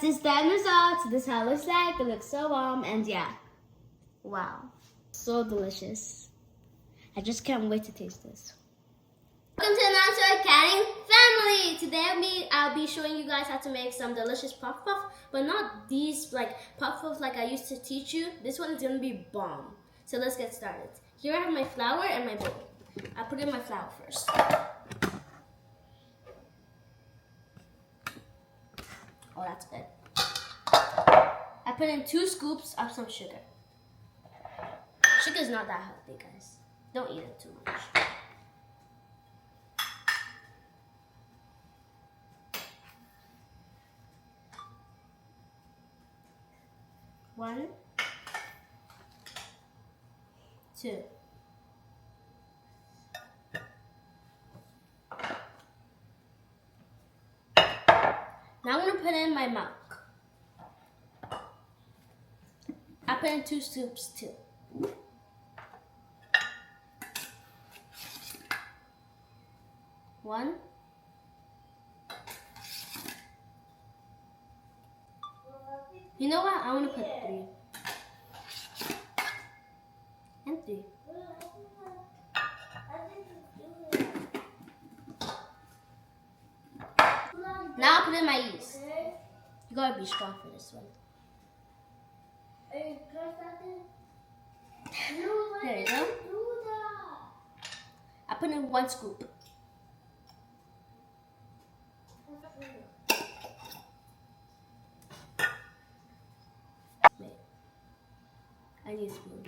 this time is out. This is how it looks like. It looks so warm and yeah. Wow. So delicious. I just can't wait to taste this. Welcome to the Unsalted Canning family. Today I'll be showing you guys how to make some delicious PuffPuff, but not these like PuffPuff like I used to teach you. This one is gonna be bomb. So let's get started. Here I have my flour and my bowl. I put in my flour first. Oh, that's good. I put in 2 scoops of some sugar. Sugar is not that healthy, guys. Don't eat it too much. One, 2. Now I'm going to put in my milk. I put in 2 scoops too. One. You know what? I want to put 3. And 3. Now I'll put in my yeast. You gotta be strong for this one. There you go. I put in 1 scoop. Wait. I need a spoon.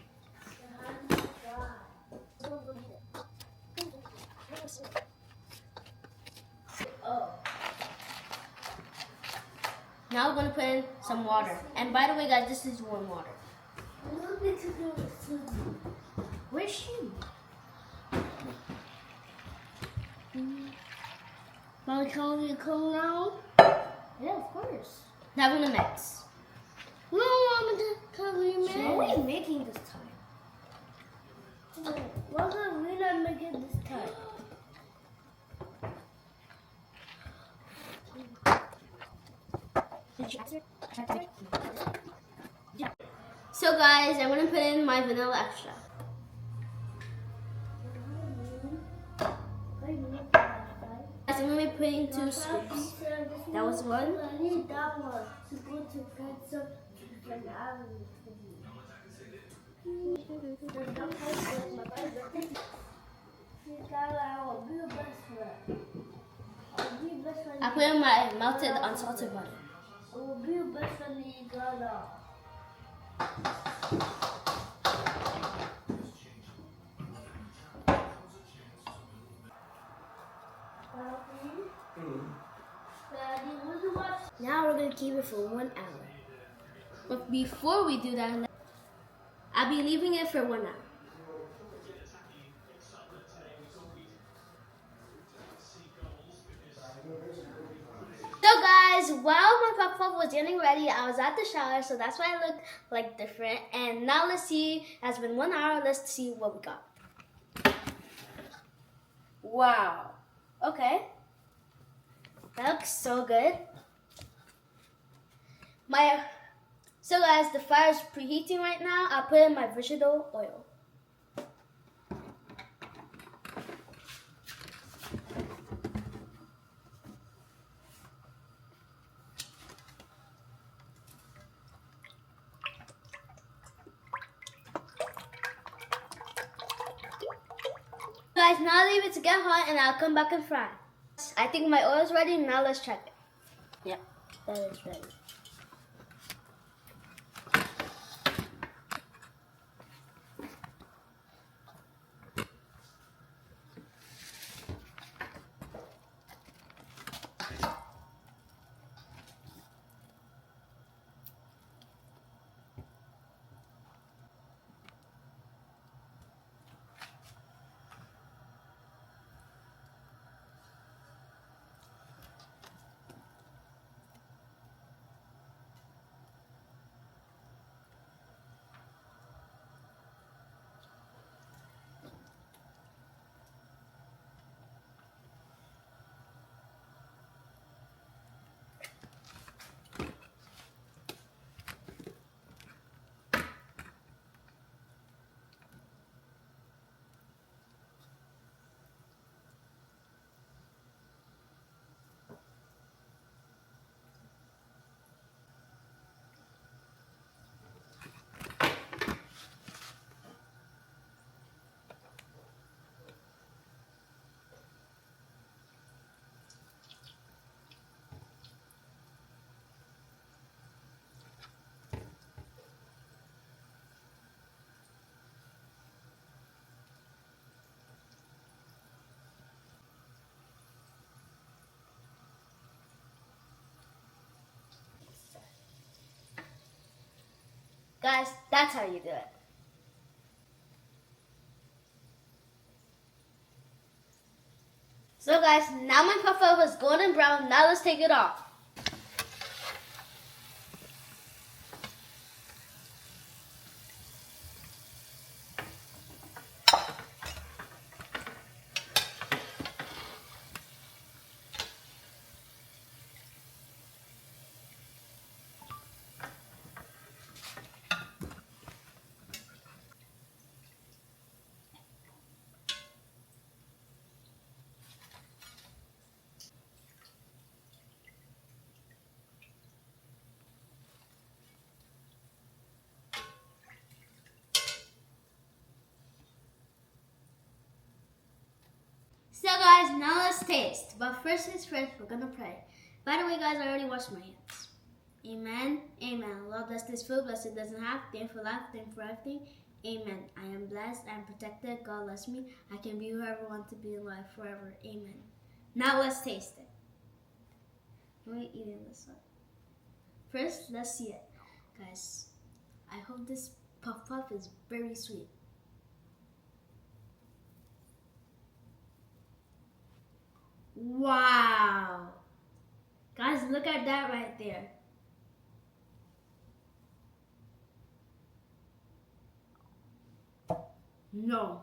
Now we're going to put in some water. And by the way, guys, this is warm water. Where's she? Mom, can we come now? Yeah, of course. Now we're going to mix. No, Mom, can we mix? What are we making this time? What are we not making this time? So guys, I'm going to put in my vanilla extra. Guys, I'm going to be putting 2 scoops. That was 1. I put in my melted unsalted butter. Now we're going to keep it for 1 hour. But before we do that, I'll be leaving it for 1 hour. So guys, while my PuffPuff was getting ready, I was at the shower, so that's why I looked like different. And now let's see, it's been 1 hour, let's see what we got. Wow. Okay. That looks so good. So guys, the fire is preheating right now. I'll put in my vegetable oil. Guys, now leave it to get hot and I'll come back and fry. I think my oil is ready. Now let's check it. Yep, that is ready. Guys, that's how you do it. So guys, now my PuffPuff is golden brown. Now let's take it off. So guys, now let's taste. But first things first, we're gonna pray. By the way guys, I already washed my hands. Amen. Amen. Lord, bless this food, bless it doesn't have. Thank for life, thank for everything. Amen. I am blessed, I am protected. God bless me. I can be whoever I want to be in life forever. Amen. Now let's taste it. Let me eat this one. First, let's see it. Guys, I hope this PuffPuff is very sweet. Wow. Guys, look at that right there. No.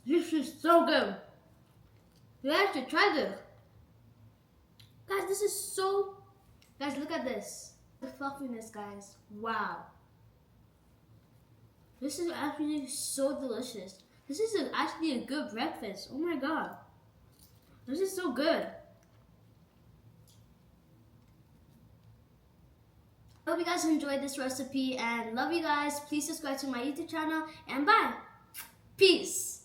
This is so good. You have to try this. Guys, this is so... Guys, look at this. The fluffiness, guys. Wow. This is actually so delicious. This is actually a good breakfast. Oh my god. This is so good. I hope you guys enjoyed this recipe and love you guys. Please subscribe to my YouTube channel and bye. Peace.